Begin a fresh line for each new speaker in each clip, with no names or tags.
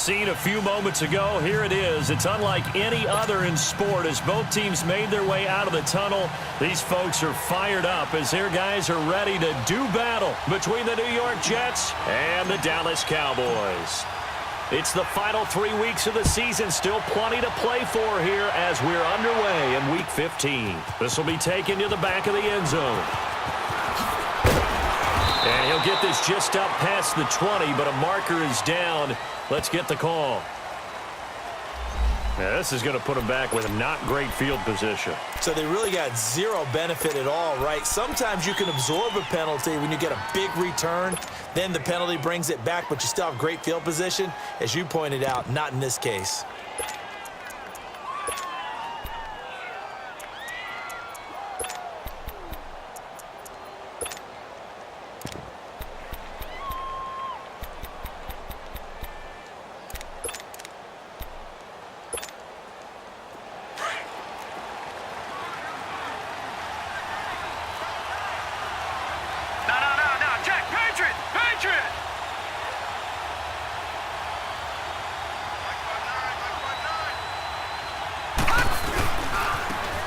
Seen a few moments ago, here it is. It's unlike any other in sport as both teams made their way out of the tunnel. These folks are fired up as their guys are ready to do battle between the New York Jets and the Dallas Cowboys. It's the final 3 weeks of the season. Still plenty to play for here as we're underway in Week 15. This will be taken to the back of the end zone. And he'll get this just up past the 20, but a marker is down. Let's get the call. Now, this is going to put him back with a not great field position.
So they really got zero benefit at all, right? Sometimes you can absorb a penalty when you get a big return. Then the penalty brings it back, but you still have great field position. As you pointed out, not in this case.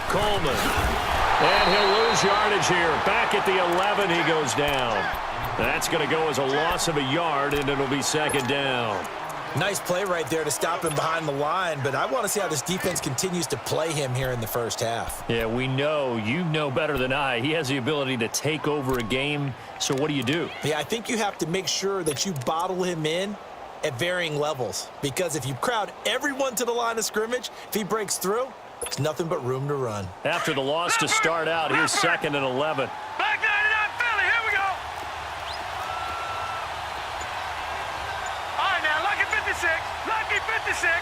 Coleman. And he'll lose yardage here. Back at the 11, he goes down. That's going to go as a loss of a yard, and it'll be second down.
Nice play right there to stop him behind the line, but I want to see how this defense continues to play him here in the first half.
Yeah, we know. You know better than I. He has the ability to take over a game, so what do?
Yeah, I think you have to make sure that you bottle him in at varying levels, because if you crowd everyone to the line of scrimmage, if he breaks through, there's nothing but room to run.
After the loss to start out, here's second and 11.
Back 99 Philly, here we go. All right, now, lucky 56. Lucky 56.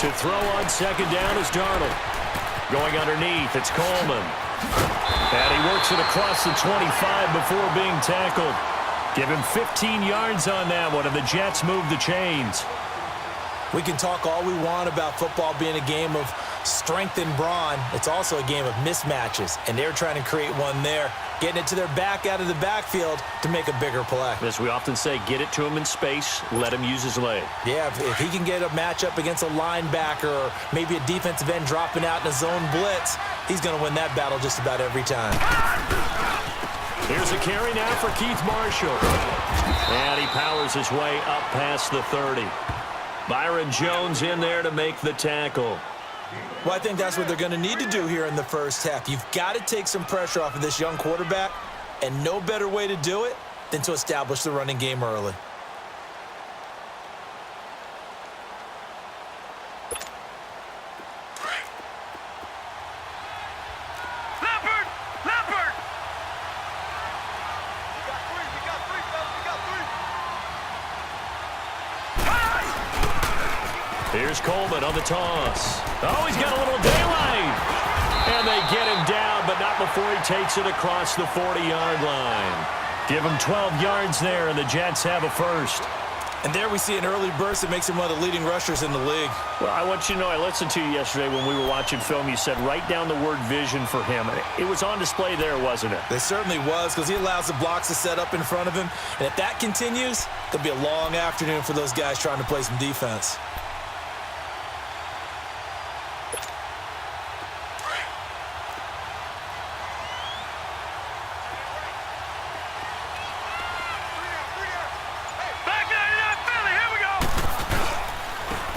To throw on second down is Darnold. Going underneath, it's Coleman. And he works it across the 25 before being tackled. Give him 15 yards on that one, and the Jets move the chains.
We can talk all we want about football being a game of strength and brawn. It's also a game of mismatches, and they're trying to create one there, getting it to their back out of the backfield to make a bigger play.
As we often say, get it to him in space, let him use his leg.
Yeah, if he can get a matchup against a linebacker or maybe a defensive end dropping out in a zone blitz, he's going to win that battle just about every time.
Here's a carry now for Keith Marshall. And he powers his way up past the 30. Byron Jones in there to make the tackle.
Well, I think that's what they're going to need to do here in the first half. You've got to take some pressure off of this young quarterback, and no better way to do it than to establish the running game early.
Here's Coleman on the toss. Oh, he's got a little daylight. And they get him down, but not before he takes it across the 40-yard line. Give him 12 yards there, and the Jets have a first.
And there we see an early burst that makes him one of the leading rushers in the league.
Well, I want you to know, I listened to you yesterday when we were watching film. You said write down the word vision for him. It was on display there, wasn't it?
It certainly was, because he allows the blocks to set up in front of him. And if that continues, it'll be a long afternoon for those guys trying to play some defense.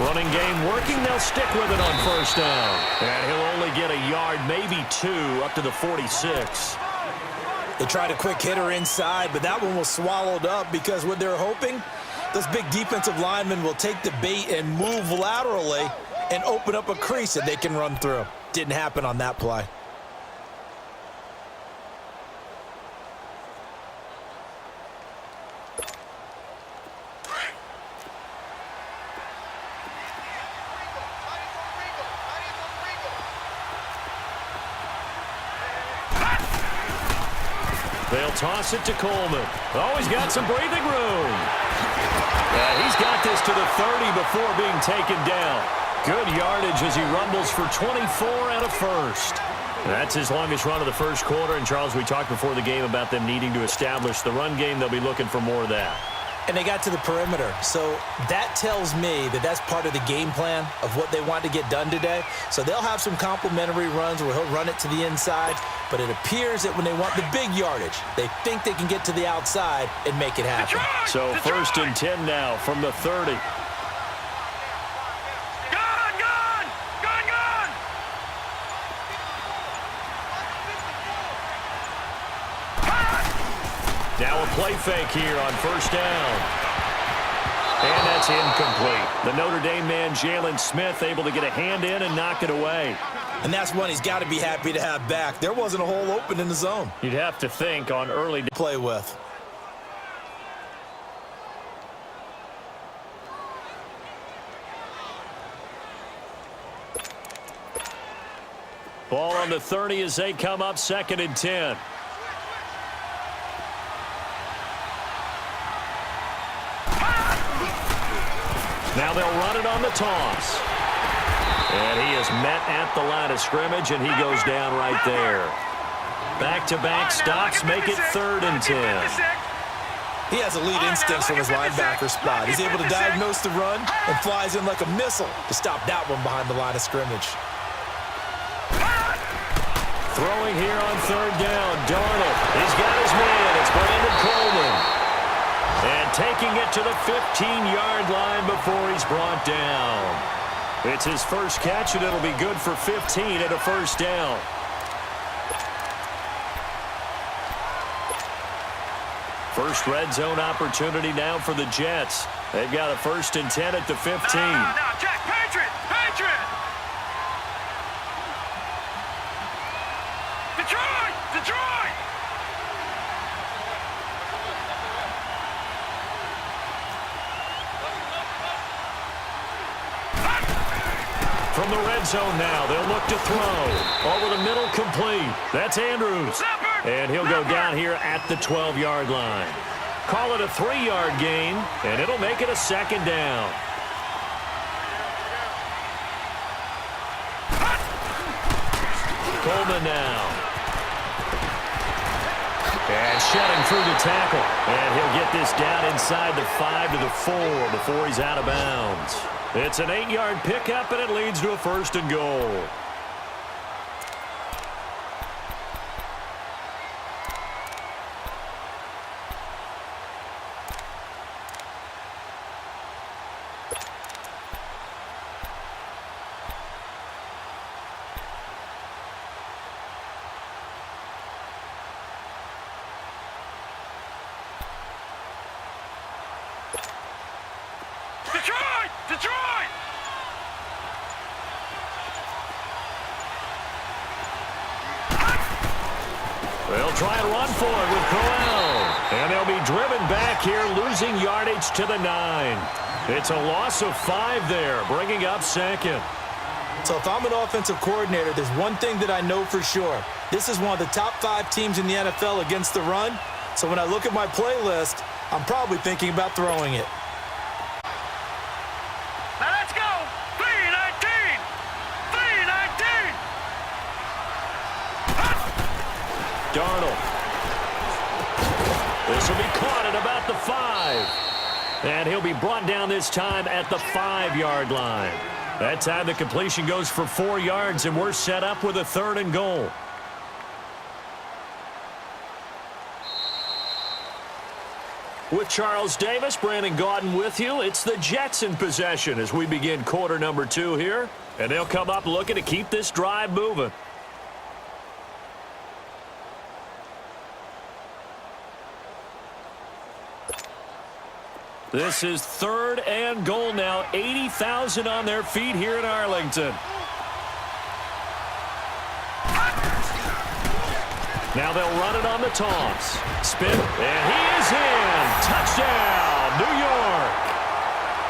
Running game working, they'll stick with it on first down. And he'll only get a yard, maybe two, up to the 46.
They tried a quick hitter inside, but that one was swallowed up because what they're hoping, those big defensive linemen will take the bait and move laterally and open up a crease that they can run through. Didn't happen on that play.
They'll toss it to Coleman. Oh, he's got some breathing room. Yeah, he's got this to the 30 before being taken down. Good yardage as he rumbles for 24 and a first. That's his longest run of the first quarter. And, Charles, we talked before the game about them needing to establish the run game. They'll be looking for more of that.
And they got to the perimeter. So that tells me that that's part of the game plan of what they want to get done today. So they'll have some complimentary runs where he'll run it to the inside. But it appears that when they want the big yardage, they think they can get to the outside and make it happen.
So 1st and 10 now from the 30. Now a play fake here on 1st down. And that's incomplete. The Notre Dame man, Jalen Smith, able to get a hand in and knock it away.
And that's one he's got to be happy to have back. There wasn't a hole open in the zone.
You'd have to think on early
play with.
Ball on the 30 as they come up 2nd and 10. Now they'll run it on the toss. And he is met at the line of scrimmage, and he goes down right there. Back-to-back stops make it 3rd and 10.
He has elite instincts from his linebacker spot. He's able to diagnose the run and flies in like a missile to stop that one behind the line of scrimmage.
Throwing here on 3rd down, Darnold. He's got his man. It's Brandon Coleman. And taking it to the 15-yard line before he's brought down. It's his first catch, and it'll be good for 15 at a 1st down. First red zone opportunity now for the Jets. They've got a 1st and 10 at the 15.
Now, Jack, Patriot! Detroit!
From the red zone now, they'll look to throw. Over the middle, complete. That's Andrews. And he'll go down here at the 12-yard line. Call it a 3-yard gain, and it'll make it a 2nd down. Coleman now. And shedding through the tackle. And he'll get this down inside the 5 to the 4 before he's out of bounds. It's an 8-yard pickup, and it leads to a 1st and goal.
Detroit!
They'll try and run for it with Crowell. And they'll be driven back here, losing yardage to the 9. It's a loss of 5 there, bringing up 2nd.
So if I'm an offensive coordinator, there's one thing that I know for sure. This is one of the top 5 teams in the NFL against the run. So when I look at my playlist, I'm probably thinking about throwing it.
Now let's go! 3-19!
Darnold. This will be caught at about the 5. And he'll be brought down this time at the 5-yard line. That time the completion goes for 4 yards, and we're set up with a 3rd and goal. With Charles Davis, Brandon Gaudin with you. It's the Jets in possession as we begin quarter number 2 here. And they'll come up looking to keep this drive moving. This is 3rd and goal now. 80,000 on their feet here in Arlington. Now they'll run it on the toss. Spin, and he is in. Touchdown, New York.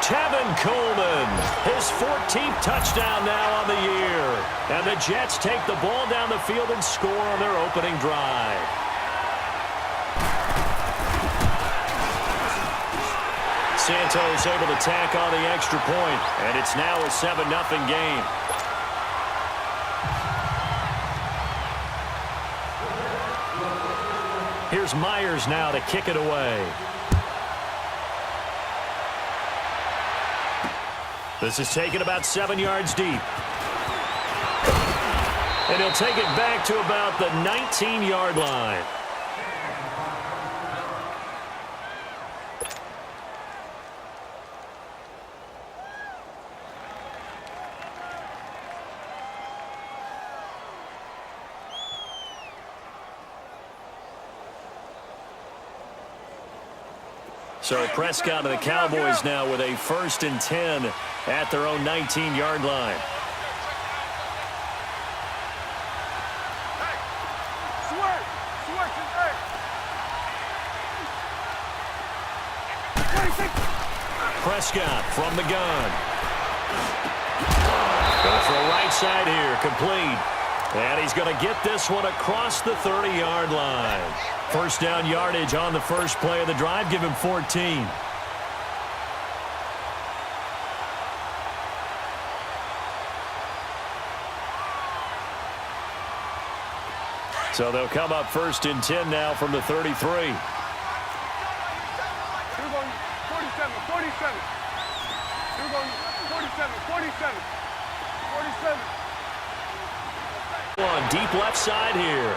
Tevin Coleman, his 14th touchdown now on the year. And the Jets take the ball down the field and score on their opening drive. Santos able to tack on the extra point, and it's now a 7-0 game. Here's Myers now to kick it away. This is taken about 7 yards deep. And he'll take it back to about the 19-yard line. So Prescott and the Cowboys now with a 1st and 10 at their own 19-yard line. Prescott from the gun. Goes for a right side here, complete. And he's going to get this one across the 30-yard line. First down yardage on the first play of the drive. Give him 14. So they'll come up 1st and 10 now from the 33.
47, 47.
On deep left side here.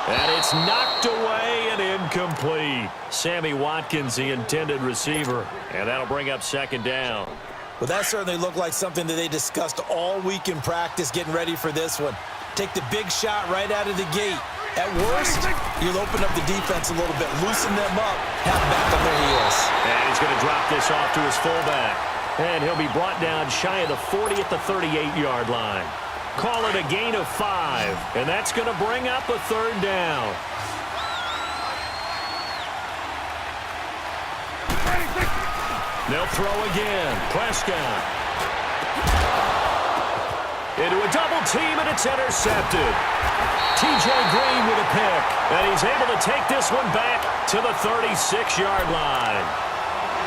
And it's knocked away and incomplete. Sammy Watkins, the intended receiver. And that'll bring up 2nd down.
Well, that certainly looked like something that they discussed all week in practice, getting ready for this one. Take the big shot right out of the gate. At worst, you'll open up the defense a little bit, loosen them up, have them back on their heels.
And he's going to drop this off to his fullback. And he'll be brought down shy of the 40 at the 38-yard line. Call it a gain of 5. And that's going to bring up a 3rd down. They'll throw again. Prescott. Into a double team, and it's intercepted. T.J. Green with a pick. And he's able to take this one back to the 36-yard line.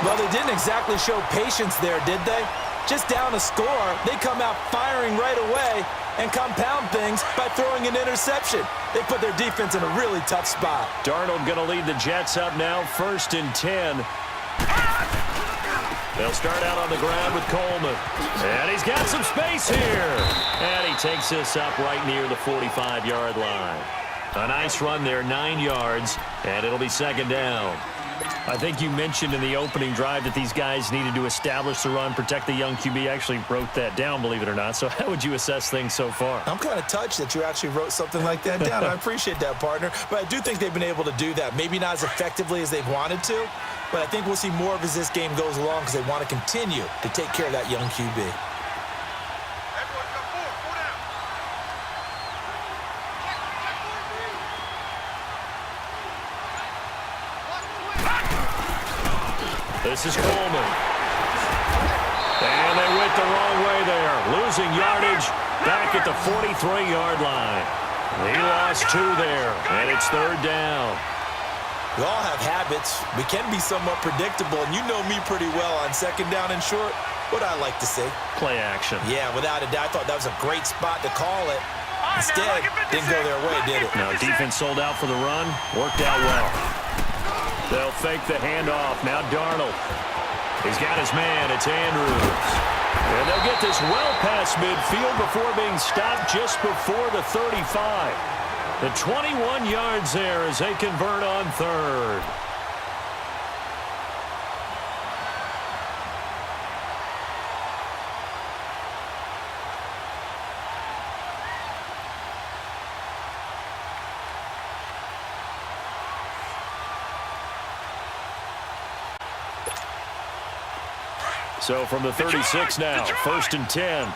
Well, they didn't exactly show patience there, did they? Just down a score, they come out firing right away and compound things by throwing an interception. They put their defense in a really tough spot.
Darnold going to lead the Jets up now, 1st and 10. They'll start out on the ground with Coleman. And he's got some space here. And he takes this up right near the 45-yard line. A nice run there, 9 yards, and it'll be 2nd down. I think you mentioned in the opening drive that these guys needed to establish the run, protect the young QB. Actually wrote that down, believe it or not. So how would you assess things so far?
I'm kind of touched that you actually wrote something like that down. I appreciate that, partner. But I do think they've been able to do that. Maybe not as effectively as they've wanted to, but I think we'll see more of as this game goes along because they want to continue to take care of that young QB.
This is Coleman. And they went the wrong way there. Losing yardage back at the 43-yard line. He lost 2 there, and it's 3rd down.
We all have habits. We can be somewhat predictable, and you know me pretty well on 2nd down and short. What I like to see.
Play action.
Yeah, without a doubt, I thought that was a great spot to call it. Instead, didn't go their way, did it?
No, defense sold out for the run. Worked out well. They'll fake the handoff. Now Darnold. He's got his man. It's Andrews. And they'll get this well past midfield before being stopped just before the 35. The 21 yards there as they convert on 3rd. So from the 36 now, 1st and 10.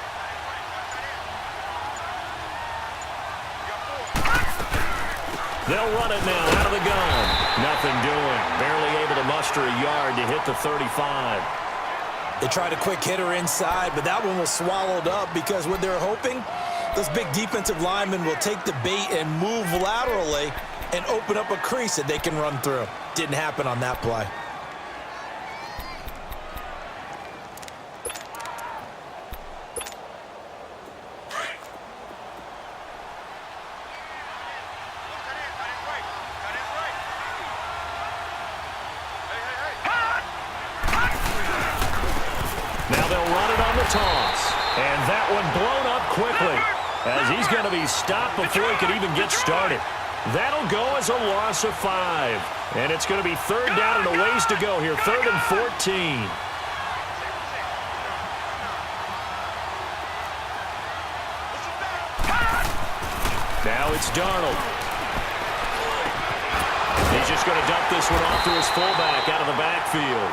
They'll run it now out of the gun. Nothing doing. Barely able to muster a yard to hit the 35.
They tried a quick hitter inside, but that one was swallowed up because what they're hoping, those big defensive linemen will take the bait and move laterally and open up a crease that they can run through. Didn't happen on that play.
Now they'll run it on the toss. And that one blown up quickly, as he's going to be stopped before he could even get started. That'll go as a loss of 5. And it's going to be 3rd down and a ways to go here. 3rd and 14. Now it's Darnold. He's just going to dump this one off to his fullback out of the backfield.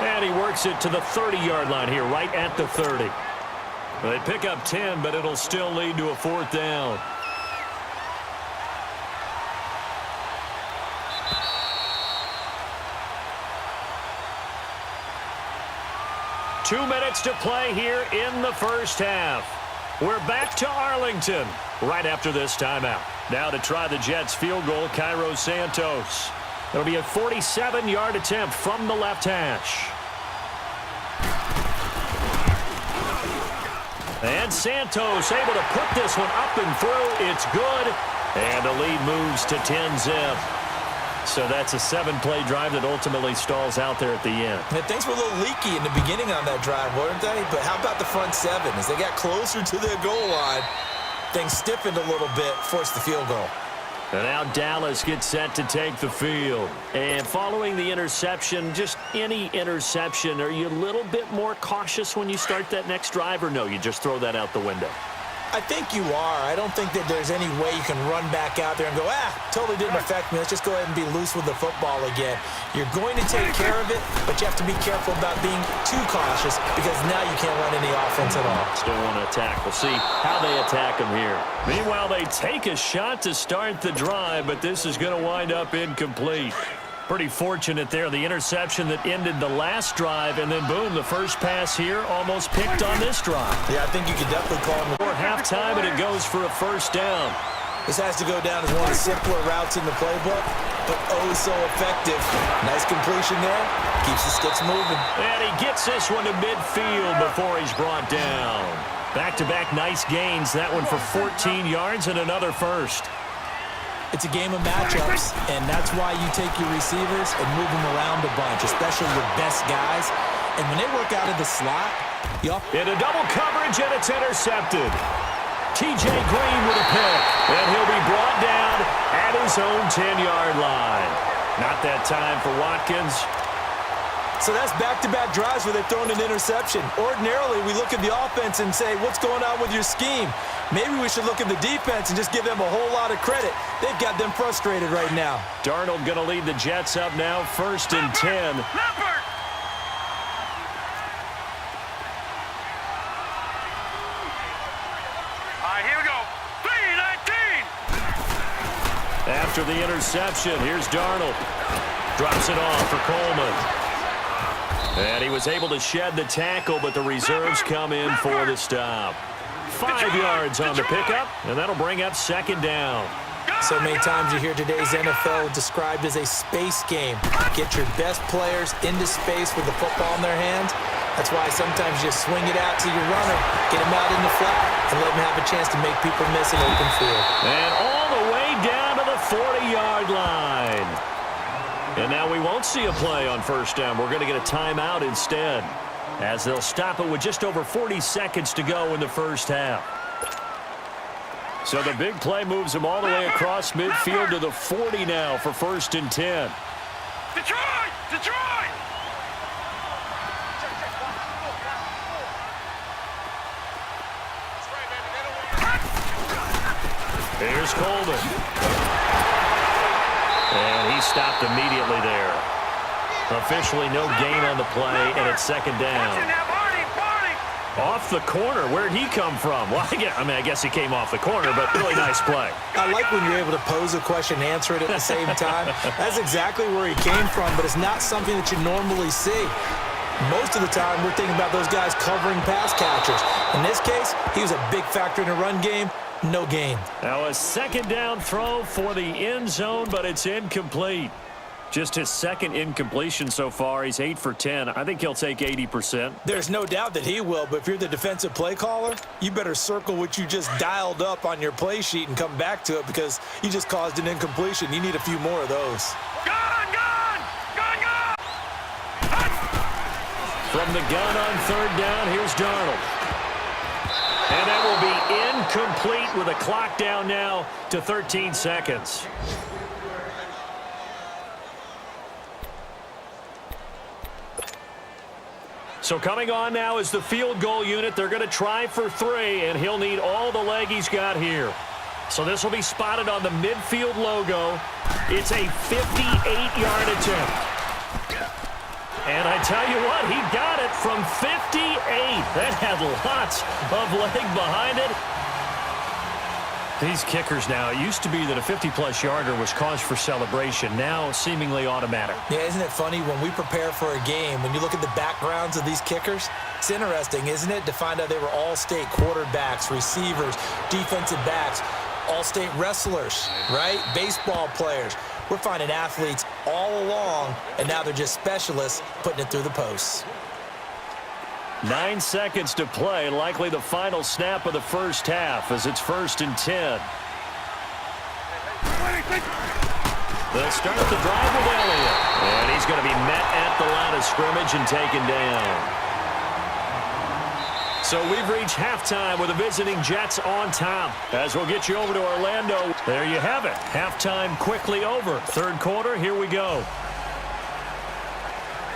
And he works it to the 30-yard line here, right at the 30. They pick up 10, but it'll still lead to a 4th down. Two minutes to play here in the first half. We're back to Arlington right after this timeout. Now to try the Jets field goal, Cairo Santos. It'll be a 47-yard attempt from the left hash. And Santos able to put this one up and through. It's good. And the lead moves to 10-zip. So that's a 7-play drive that ultimately stalls out there at the end.
And things were a little leaky in the beginning on that drive, weren't they? But how about the front 7? As they got closer to their goal line, things stiffened a little bit, forced the field goal.
And now Dallas gets set to take the field. And following the interception, just any interception, are you a little bit more cautious when you start that next drive, or no, you just throw that out the window?
I think you are. I don't think that there's any way you can run back out there and go, totally didn't affect me. Let's just go ahead and be loose with the football again. You're going to take care of it, but you have to be careful about being too cautious because now you can't run any offense at all.
Still want to attack. We'll see how they attack them here. Meanwhile, they take a shot to start the drive, but this is going to wind up incomplete. Pretty fortunate there, the interception that ended the last drive, and then boom, the first pass here almost picked on this drive.
Yeah, I think you could definitely call him
for halftime, and it goes for a 1st down.
This has to go down as one of the simpler routes in the playbook, but oh so effective. Nice completion there. Keeps the sticks moving.
And he gets this one to midfield before he's brought down. Back-to-back nice gains. That one for 14 yards and another first.
It's a game of matchups, and that's why you take your receivers and move them around a bunch, especially your best guys. And when they work out of the slot,
into double coverage, and it's intercepted. T.J. Green with a pick, and he'll be brought down at his own 10-yard line. Not that time for Watkins.
So that's back-to-back drives where they've thrown an interception. Ordinarily, we look at the offense and say, what's going on with your scheme? Maybe we should look at the defense and just give them a whole lot of credit. They've got them frustrated right now.
Darnold going to lead the Jets up now, 1st and 10.
Leopard! All right, here we go. 3-19.
After the interception, here's Darnold. Drops it off for Coleman. And he was able to shed the tackle, but the reserves come in for the stop. 5 yards on the pickup, and that'll bring up 2nd down.
So many times you hear today's NFL described as a space game. Get your best players into space with the football in their hands. That's why sometimes you just swing it out to your runner, get him out in the flat, and let him have a chance to make people miss an open field.
And all the way down to the 40-yard line. And now we won't see a play on 1st down. We're going to get a timeout instead, as they'll stop it with just over 40 seconds to go in the first half. So the big play moves them all the way across midfield to the 40 now for 1st and 10.
Detroit! Detroit!
Here's Coleman. And he stopped immediately there. Officially no gain on the play, and it's 2nd down. Off the corner. Where'd he come from? Well, I guess he came off the corner, but really nice play.
I like when you're able to pose a question and answer it at the same time. That's exactly where he came from, but it's not something that you normally see. Most of the time, we're thinking about those guys covering pass catchers. In this case, he was a big factor in the run game. No gain.
Now a 2nd down throw for the end zone, but it's incomplete. Just his 2nd incompletion so far. He's 8 for 10. I think he'll take 80%.
There's no doubt that he will, but if you're the defensive play caller, you better circle what you just dialed up on your play sheet and come back to it because you just caused an incompletion. You need a few more of those.
Gone! Gone! Gone! Gone!
From the gun on third down, here's Darnold. And that will be incomplete with a clock down now to 13 seconds. So coming on now is the field goal unit. They're going to try for 3, and he'll need all the leg he's got here. So this will be spotted on the midfield logo. It's a 58-yard attempt. And I tell you what, he got it from 58. That had lots of leg behind it. These kickers now, it used to be that a 50-plus yarder was cause for celebration. Now seemingly automatic.
Yeah, isn't it funny when we prepare for a game, when you look at the backgrounds of these kickers, it's interesting, isn't it, to find out they were all-state quarterbacks, receivers, defensive backs, all-state wrestlers, right? Baseball players. We're finding athletes all along, and now they're just specialists putting it through the posts.
9 seconds to play, likely the final snap of the first half as it's 1st and 10. They'll start the drive with Elliott. And he's going to be met at the line of scrimmage and taken down. So we've reached halftime with the visiting Jets on top. As we'll get you over to Orlando. There you have it. Halftime quickly over. Third quarter, here we go.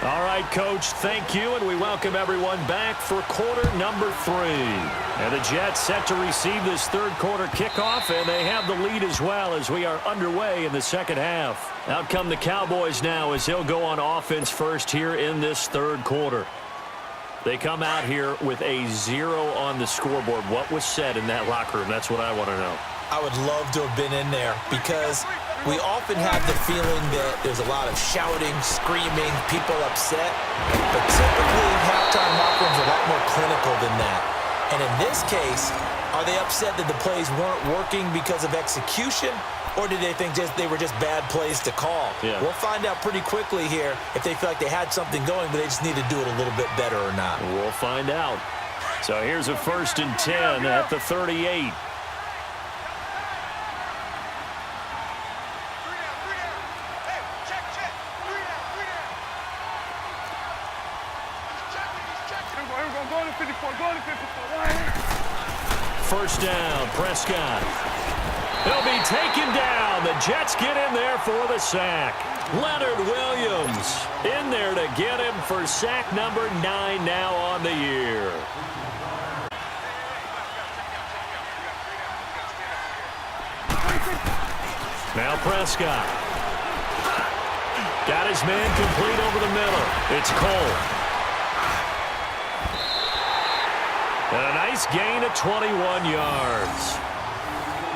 All right, Coach, thank you, and we welcome everyone back for quarter number 3. And the Jets set to receive this third quarter kickoff, and they have the lead as well as we are underway in the second half. Out come the Cowboys now as they'll go on offense first here in this third quarter. They come out here with a 0 on the scoreboard. What was said in that locker room? That's what I want to know.
I would love to have been in there because we often have the feeling that there's a lot of shouting, screaming, people upset. But typically, halftime locker rooms are a lot more clinical than that. And in this case, are they upset that the plays weren't working because of execution? Or did they think they were just bad plays to call?
Yeah.
We'll find out pretty quickly here if they feel like they had something going, but they just need to do it a little bit better or not.
We'll find out. So here's a 1st and 10 at the 38. First down, Prescott. He'll be taken down. The Jets get in there for the sack. Leonard Williams in there to get him for sack number 9 now on the year. Now Prescott. Got his man complete over the middle. It's Cole. And a nice gain of 21 yards.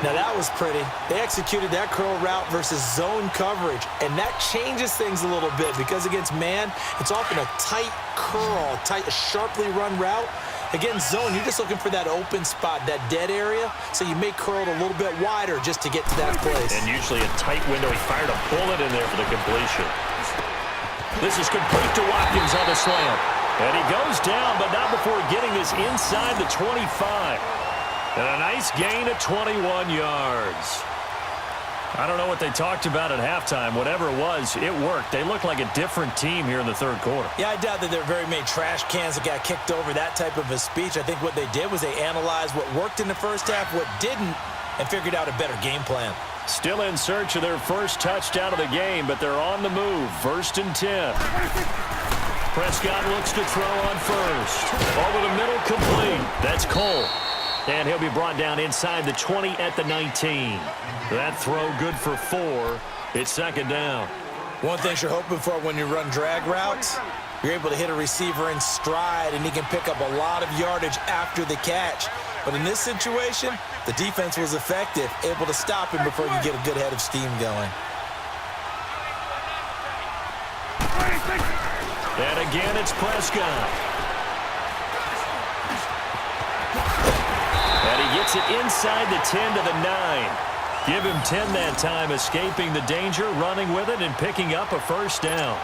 Now that was pretty. They executed that curl route versus zone coverage, and that changes things a little bit because against man, it's often a tight curl, a sharply run route. Against zone, you're just looking for that open spot, that dead area, so you may curl it a little bit wider just to get to that place.
And usually a tight window. He fired a bullet in there for the completion. This is complete to Watkins on the slam. And he goes down, but not before getting this inside the 25. And a nice gain of 21 yards. I don't know what they talked about at halftime. Whatever it was, it worked. They look like a different team here in the third quarter.
Yeah, I doubt that there are very many trash cans that got kicked over, that type of a speech. I think what they did was they analyzed what worked in the first half, what didn't, and figured out a better game plan.
Still in search of their first touchdown of the game, but they're on the move. 1st and 10. Prescott looks to throw on first. Over the middle, complete. That's Cole. And he'll be brought down inside the 20 at the 19. That throw good for 4. It's second down.
One thing you're hoping for when you run drag routes, you're able to hit a receiver in stride, and he can pick up a lot of yardage after the catch. But in this situation, the defense was effective, able to stop him before he could get a good head of steam going.
And again, it's Prescott. And he gets it inside the 10 to the 9. Give him 10 that time, escaping the danger, running with it, and picking up a first down.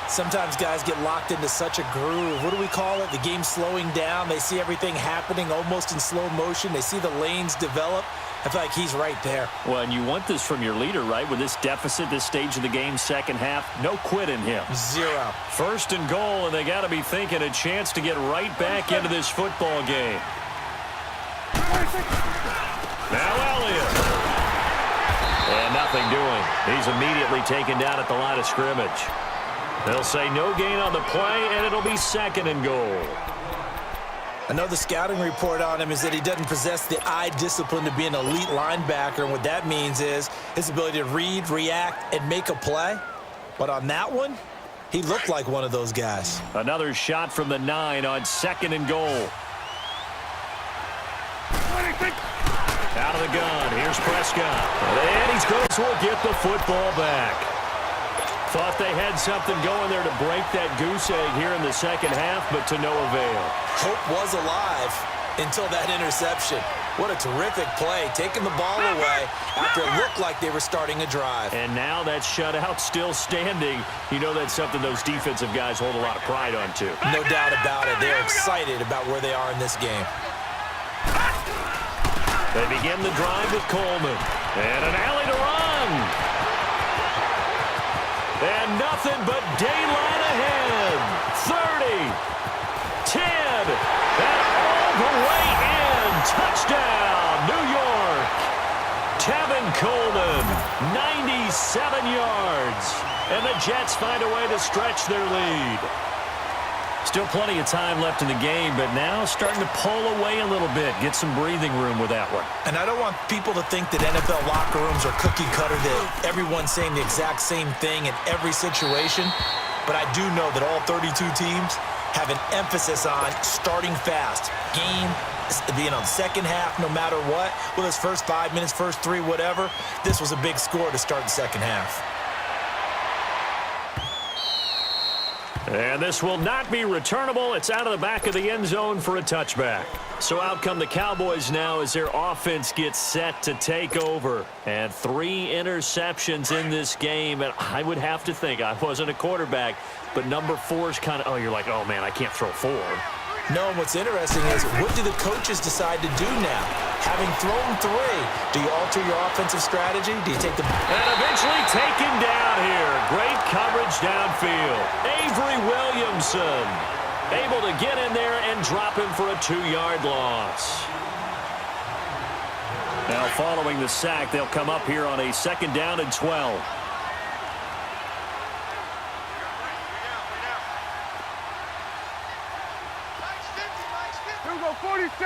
Sometimes guys get locked into such a groove. What do we call it? The game's slowing down. They see everything happening almost in slow motion. They see the lanes develop. I feel like he's right there.
Well, and you want this from your leader, right? With this deficit, this stage of the game, second half, no quit in him.
0.
First and goal, and they got to be thinking a chance to get right back into this football game. Now Elliott. And nothing doing. He's immediately taken down at the line of scrimmage. They'll say no gain on the play, and it'll be second and goal.
Another scouting report on him is that he doesn't possess the eye discipline to be an elite linebacker, and what that means is his ability to read, react, and make a play. But on that one, he looked like one of those guys.
Another shot from the 9 on second and goal. Out of the gun. Here's Prescott. And he's going to get the football back. Thought they had something going there to break that goose egg here in the second half, but to no avail.
Hope was alive until that interception. What a terrific play, taking the ball away after it looked like they were starting a drive.
And now that shutout still standing. You know that's something those defensive guys hold a lot of pride on, too.
No doubt about it. They're excited about where they are in this game.
They begin the drive with Coleman. And an alley to run. And nothing but daylight ahead. 30, 10, and all the way in. Touchdown, New York. Tevin Coleman, 97 yards. And the Jets find a way to stretch their lead. Still plenty of time left in the game, but now starting to pull away a little bit. Get some breathing room with that one.
And I don't want people to think that NFL locker rooms are cookie cutter, that everyone's saying the exact same thing in every situation. But I do know that all 32 teams have an emphasis on starting fast. Game, second half, no matter what. Well, his first 5 minutes, first 3, whatever. This was a big score to start the second half.
And this will not be returnable. It's out of the back of the end zone for a touchback. So out come the Cowboys now as their offense gets set to take over. And 3 interceptions in this game. And I would have to think, I wasn't a quarterback, but number 4 is kind of, you're like, oh, man, I can't throw 4.
No, and what's interesting is, what do the coaches decide to do now? Having thrown 3, do you alter your offensive strategy? Do you take the...
And eventually taken down here. Great coverage downfield. Avery Williamson able to get in there and drop him for a 2-yard loss. Now following the sack, they'll come up here on a 2nd down and 12.
Here we go, 46.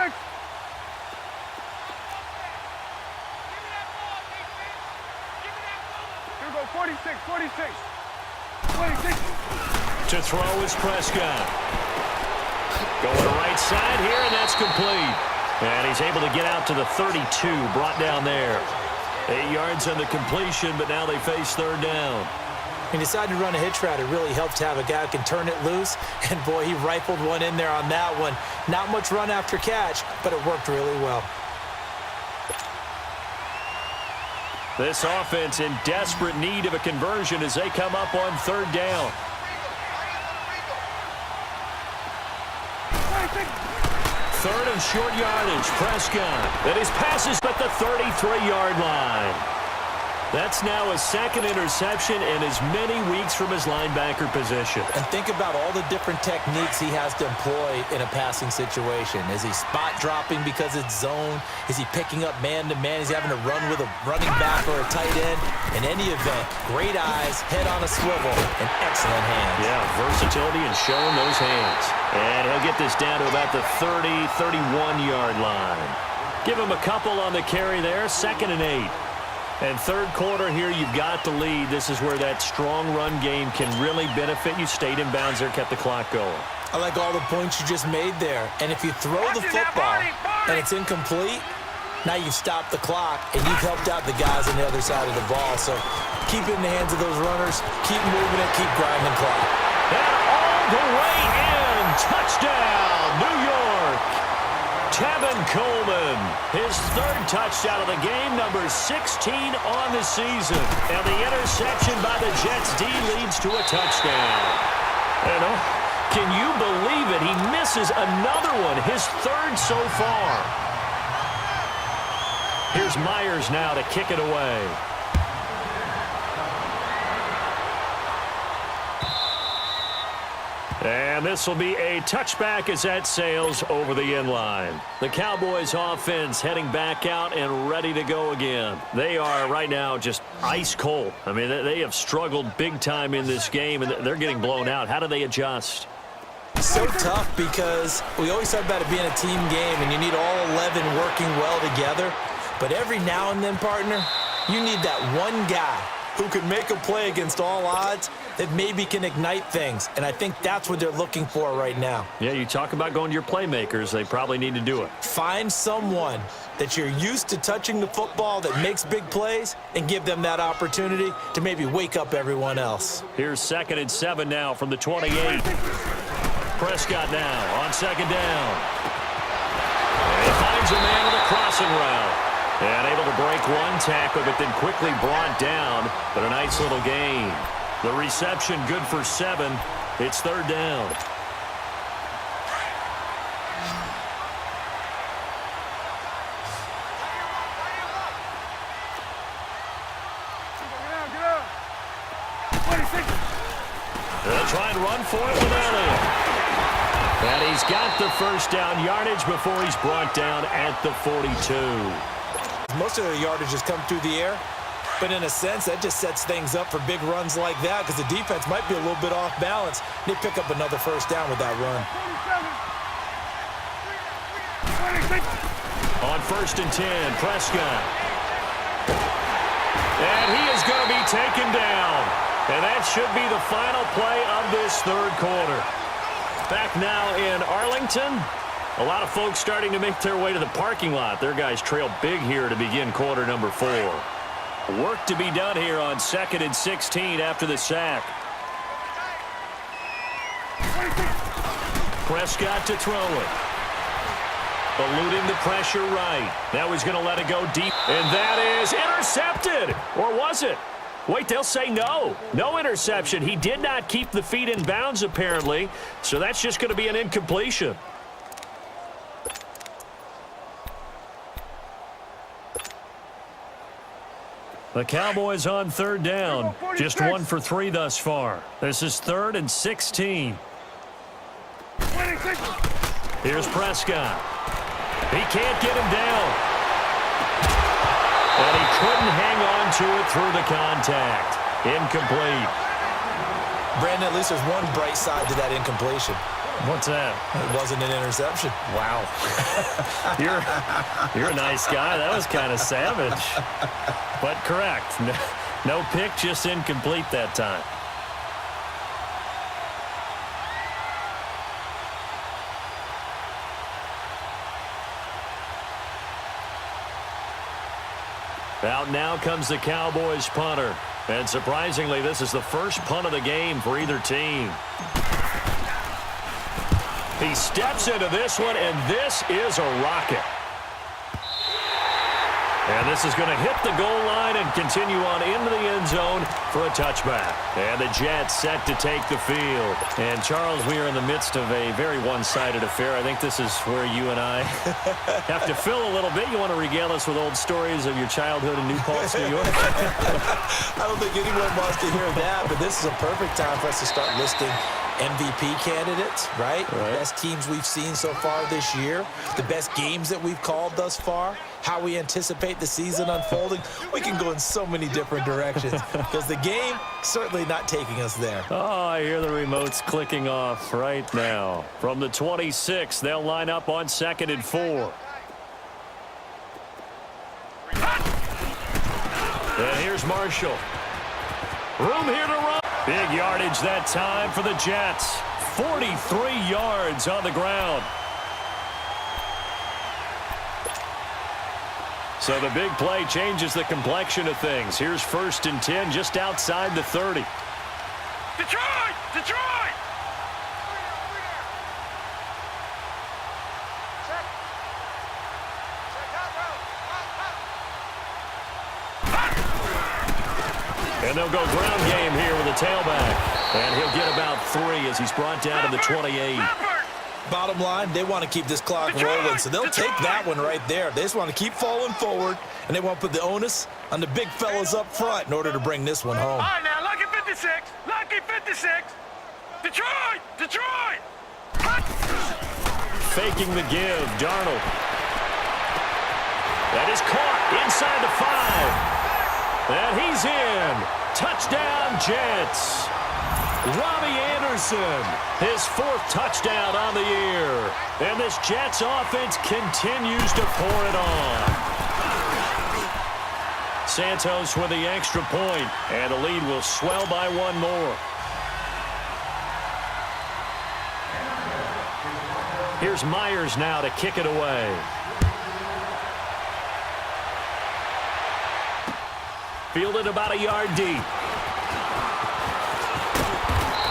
Here we go, 46, 46. 46.
To throw is Prescott. Going to right side here, and that's complete. And he's able to get out to the 32, brought down there. 8 yards on the completion, but now they face 3rd down.
He decided to run a hitch route. It really helped to have a guy who can turn it loose. And, boy, he rifled one in there on that one. Not much run after catch, but it worked really well.
This offense in desperate need of a conversion as they come up on 3rd down. Third and short yardage, Prescott. And his pass is at the 33-yard line. That's now a 2nd interception in as many weeks from his linebacker position.
And think about all the different techniques he has to employ in a passing situation. Is he spot dropping because it's zone? Is he picking up man-to-man? Is he having to run with a running back or a tight end? In any event, great eyes, head on a swivel, and excellent hands.
Yeah, versatility and showing those hands. And he'll get this down to about the 30, 31-yard line. Give him a couple on the carry there, 2nd and 8. And 3rd quarter here, you've got the lead. This is where that strong run game can really benefit you. Stayed in bounds there, kept the clock going.
I like all the points you just made there. And if you throw the football and it's incomplete, now you've stopped the clock and you've helped out the guys on the other side of the ball. So keep it in the hands of those runners. Keep moving it. Keep grinding the clock.
And all the way in. Touchdown, New York. Tevin Coleman, his 3rd touchdown of the game, number 16 on the season. And the interception by the Jets D leads to a touchdown. And can you believe it? He misses another one, his 3rd so far. Here's Myers now to kick it away. And this will be a touchback as that sails over the end line. The Cowboys offense heading back out and ready to go again. They are right now just ice cold. I mean, they have struggled big time in this game, and they're getting blown out. How do they adjust?
So tough because we always talk about it being a team game, and you need all 11 working well together. But every now and then, partner, you need that one guy who can make a play against all odds that maybe can ignite things. And I think that's what they're looking for right now.
Yeah, you talk about going to your playmakers. They probably need to do it.
Find someone that you're used to touching the football that makes big plays and give them that opportunity to maybe wake up everyone else.
Here's 2nd and 7 now from the 28. Prescott now on 2nd down. And he finds a man with a crossing route. And able to break one tackle, but then quickly brought down. But a nice little gain. The reception good for 7. It's 3rd down. They'll try and run for it with Elliott. And he's got the 1st down yardage before he's brought down at the 42.
Most of the yardage has come through the air, but in a sense, that just sets things up for big runs like that because the defense might be a little bit off balance. They pick up another 1st down with that run.
On 1st and 10, Prescott. And he is going to be taken down. And that should be the final play of this 3rd quarter. Back now in Arlington. A lot of folks starting to make their way to the parking lot. Their guys trail big here to begin quarter number 4. Work to be done here on 2nd and 16 after the sack. Prescott to throw it. Eluding the pressure right. Now he's going to let it go deep. And that is intercepted. Or was it? Wait, they'll say no. No interception. He did not keep the feet in bounds, apparently. So that's just going to be an incompletion. The Cowboys on 3rd down. Just 1 for 3 thus far. This is 3rd and 16. Here's Prescott. He can't get him down. And he couldn't hang on to it through the contact. Incomplete.
Brandon, at least there's one bright side to that incompletion.
What's that?
It wasn't an interception.
Wow. You're a nice guy. That was kind of savage. But correct. No pick, just incomplete that time. Out now comes the Cowboys punter. And surprisingly, this is the first punt of the game for either team. He steps into this one, and this is a rocket. And this is going to hit the goal line and continue on into the end zone for a touchback. And the Jets set to take the field. And, Charles, we are in the midst of a very one-sided affair. I think this is where you and I have to fill a little bit. You want to regale us with old stories of your childhood in New Paltz, New York?
I don't think anyone wants to hear that, but this is a perfect time for us to start listing MVP candidates, right? The best teams we've seen so far this year, the best games that we've called thus far, how we anticipate the season unfolding. We can go in so many different directions because the game certainly not taking us there.
Oh, I hear the remotes clicking off right now. From the 26, they'll line up on 2nd and 4. And here's Marshall. Room here to run. Big yardage that time for the Jets. 43 yards on the ground. So the big play changes the complexion of things. Here's 1st and 10 just outside the 30.
Detroit! Detroit!
And they'll go ground game here with a tailback. And he'll get about 3 as he's brought down to the 28.
Bottom line, they want to keep this clock rolling, so they'll take that one right there. They just want to keep falling forward, and they want to put the onus on the big fellas up front in order to bring this one home.
All right, now, lucky 56. Lucky 56. Detroit! Detroit!
Faking the give, Darnold. That is caught inside the 5. And he's in. Touchdown, Jets. Robbie Anderson, his 4th touchdown on the year. And this Jets offense continues to pour it on. Santos with the extra point, and the lead will swell by 1 more. Here's Myers now to kick it away. Fielded about a yard deep.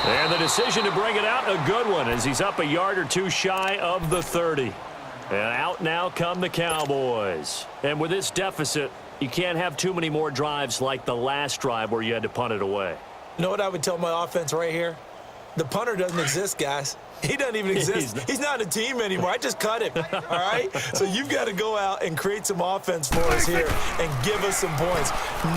And the decision to bring it out, a good one, as he's up a yard or 2 shy of the 30. And out now come the Cowboys. And with this deficit, you can't have too many more drives like the last drive where you had to punt it away.
You know what I would tell my offense right here? The punter doesn't exist, guys. He doesn't even exist. He's not a team anymore. I just cut him, all right? So you've got to go out and create some offense for us here and give us some points.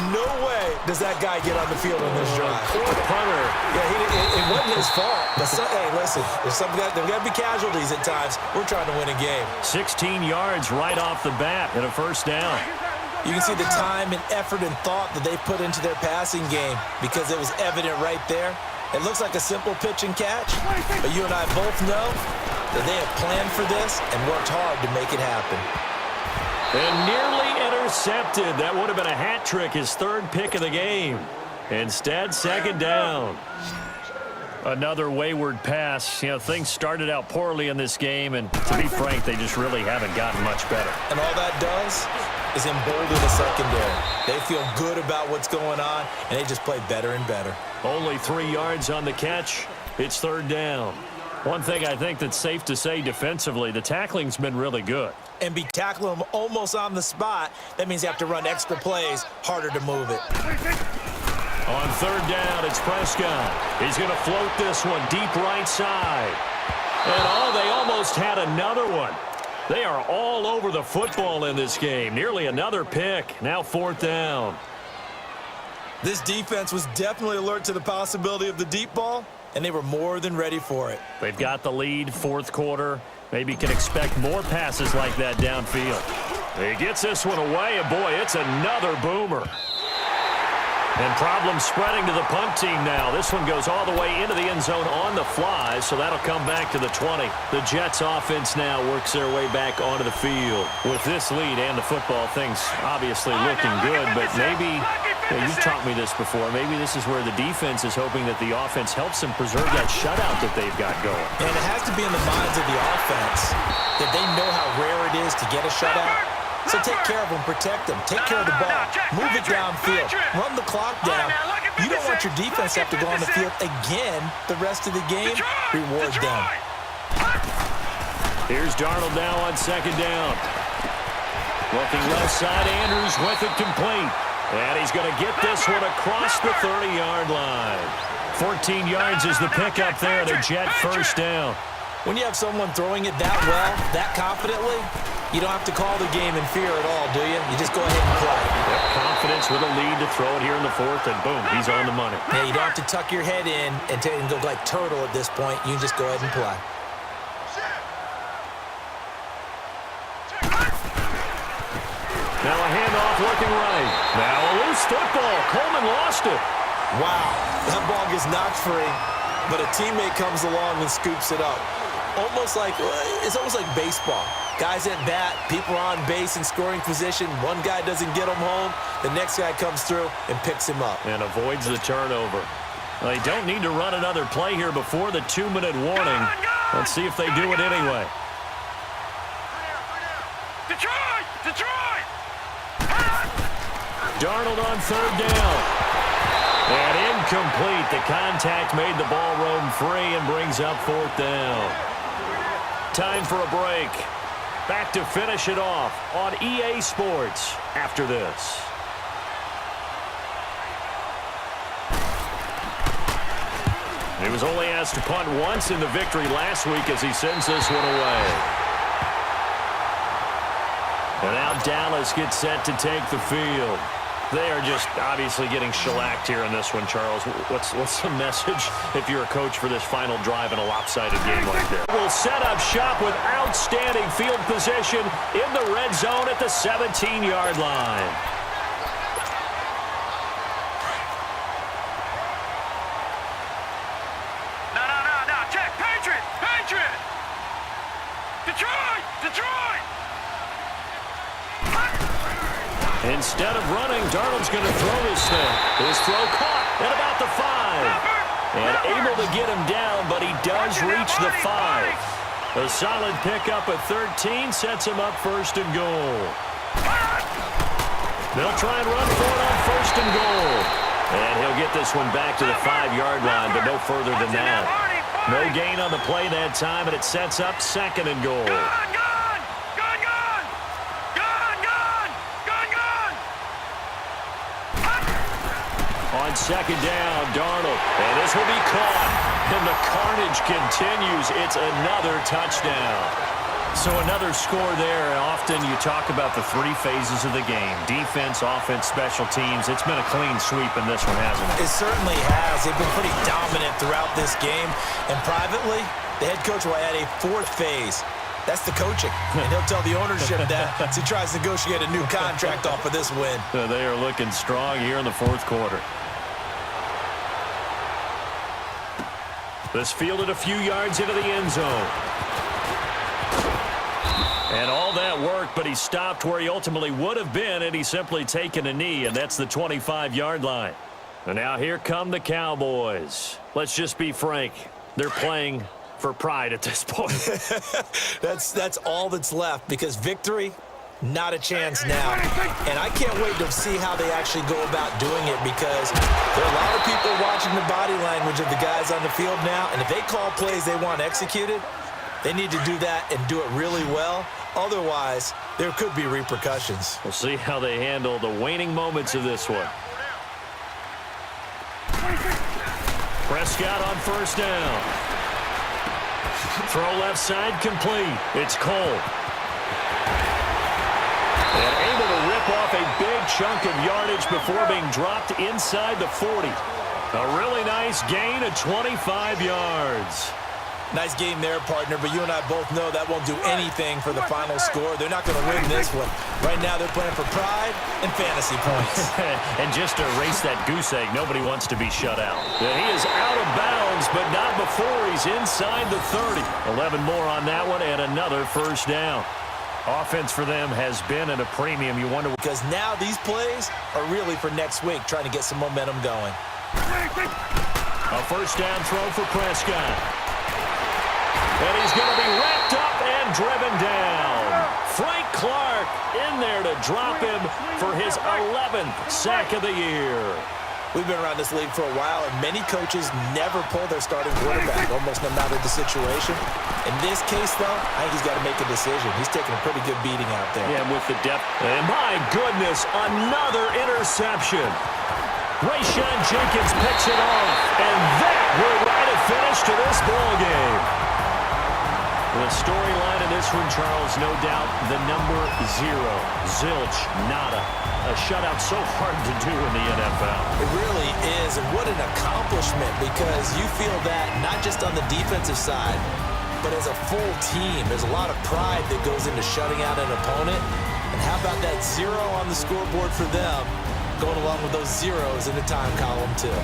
No way does that guy get on the field on this drive.
Punter.
Yeah, it wasn't his fault. But hey, listen, there's got to be casualties at times. We're trying to win a game.
16 yards right off the bat and a 1st down.
You can see the time and effort and thought that they put into their passing game because it was evident right there. It looks like a simple pitch and catch, but you and I both know that they have planned for this and worked hard to make it happen.
And nearly intercepted. That would have been a hat trick, his 3rd pick of the game. Instead, 2nd down. Another wayward pass. You know, things started out poorly in this game, and to be frank, they just really haven't gotten much better.
And all that does is embolden the secondary. They feel good about what's going on, and they just play better and better.
Only 3 yards on the catch. It's 3rd down. One thing I think that's safe to say defensively, the tackling's been really good.
And be tackling them almost on the spot. That means you have to run extra plays, harder to move it.
On 3rd down, it's Prescott. He's going to float this one deep right side. And they almost had another one. They are all over the football in this game. Nearly another pick. Now 4th down.
This defense was definitely alert to the possibility of the deep ball, and they were more than ready for it.
They've got the lead, 4th quarter. Maybe can expect more passes like that downfield. He gets this one away, and boy, it's another boomer. And problems spreading to the punt team now. This one goes all the way into the end zone on the fly, so that'll come back to the 20. The Jets offense now works their way back onto the field. With this lead and the football, things obviously looking good, but maybe, you've taught me this before, maybe this is where the defense is hoping that the offense helps them preserve that shutout that they've got going.
And it has to be in the minds of the offense that they know how rare it is to get a shutout. So take care of them, protect them, take care of the ball, move it downfield, run the clock down. You don't want your defense to have to go on the field again the rest of the game. Reward them.
Here's Darnold now on 2nd down. Looking left side, Andrews with it complete. And he's going to get this one across the 30-yard line. 14 yards is the pickup there, and a Jet 1st down.
When you have someone throwing it that well, that confidently, you don't have to call the game in fear at all, do you? You just go ahead and play.
Yep, confidence with a lead to throw it here in the 4th, and boom, he's on the money.
Yeah, you don't have to tuck your head in and go like turtle at this point. You just go ahead and play.
Now a handoff looking right. Now a loose football. Coleman lost it.
Wow, that ball gets knocked free, but a teammate comes along and scoops it up. It's almost like baseball. Guys at bat, people are on base in scoring position. One guy doesn't get him home. The next guy comes through and picks him up.
And avoids the turnover. They don't need to run another play here before the 2-minute warning. Let's see if they do it anyway.
Detroit! Detroit!
Darnold on 3rd down. And incomplete. The contact made the ball roam free and brings up 4th down. Time for a break. Back to finish it off on EA Sports after this. He was only asked to punt once in the victory last week as he sends this one away. And now Dallas gets set to take the field. They are just obviously getting shellacked here in this one, Charles. What's the message if you're a coach for this final drive in a lopsided game like this? We'll set up shop with outstanding field position in the red zone at the 17-yard line.
No. Check. Patriot. Detroit.
Instead of running, Darnold's going to throw this thing. His throw caught at about the 5. And able to get him down, but he does reach the 5. A solid pickup at 13 sets him up first and goal. They'll try and run for it on first and goal. And he'll get this one back to the 5-yard line, but no further than that. No gain on the play that time, and it sets up second and goal. On second down, Darnold. And this will be caught. And the carnage continues. It's another touchdown. So another score there. Often you talk about the 3 phases of the game. Defense, offense, special teams. It's been a clean sweep in this one, hasn't it?
It certainly has. They've been pretty dominant throughout this game. And privately, the head coach will add a 4th phase. That's the coaching. And he'll tell the ownership that as he tries to negotiate a new contract off of this win.
They are looking strong here in the 4th quarter. This fielded a few yards into the end zone. And all that worked, but he stopped where he ultimately would have been had he simply taken a knee, and that's the 25-yard line. And now here come the Cowboys. Let's just be frank. They're playing for pride at this point.
That's all that's left, because victory, not a chance now. And I can't wait to see how they actually go about doing it, because there are a lot of people watching the body language of the guys on the field now, and if they call plays they want executed, they need to do that and do it really well. Otherwise, there could be repercussions.
We'll see how they handle the waning moments of this one. Prescott on first down. Throw left side complete. It's Cole. And able to rip off a big chunk of yardage before being dropped inside the 40. A really nice gain of 25 yards.
Nice game there, partner, but you and I both know that won't do anything for the final score. They're not going to win this one. Right now they're playing for pride and fantasy points.
And just to erase that goose egg, nobody wants to be shut out. And he is out of bounds, but not before he's inside the 30. 11 more on that one and another first down. Offense for them has been at a premium. You wonder,
because now these plays are really for next week, trying to get some momentum going.
A first down throw for Prescott. And he's going to be wrapped up and driven down. Frank Clark in there to drop him for his 11th sack of the year.
We've been around this league for a while, and many coaches never pull their starting quarterback, almost no matter the situation. In this case, though, I think he's got to make a decision. He's taking a pretty good beating out there.
Yeah, with the depth. And my goodness, another interception. Rayshawn Jenkins picks it off, and that will write a finish to this ball game. The storyline in this one, Charles, no doubt the number 0. Zilch, nada. A shutout so hard to do in the NFL.
It really is, and what an accomplishment, because you feel that not just on the defensive side, but as a full team. There's a lot of pride that goes into shutting out an opponent. And how about that 0 on the scoreboard for them, going along with those zeros in the time column, too.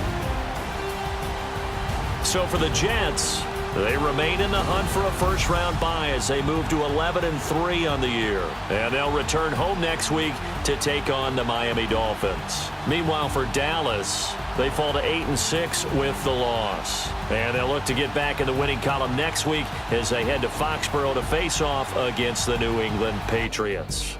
So for the Jets, they remain in the hunt for a first-round bye as they move to 11-3 on the year. And they'll return home next week to take on the Miami Dolphins. Meanwhile, for Dallas, they fall to 8-6 with the loss. And they'll look to get back in the winning column next week as they head to Foxborough to face off against the New England Patriots.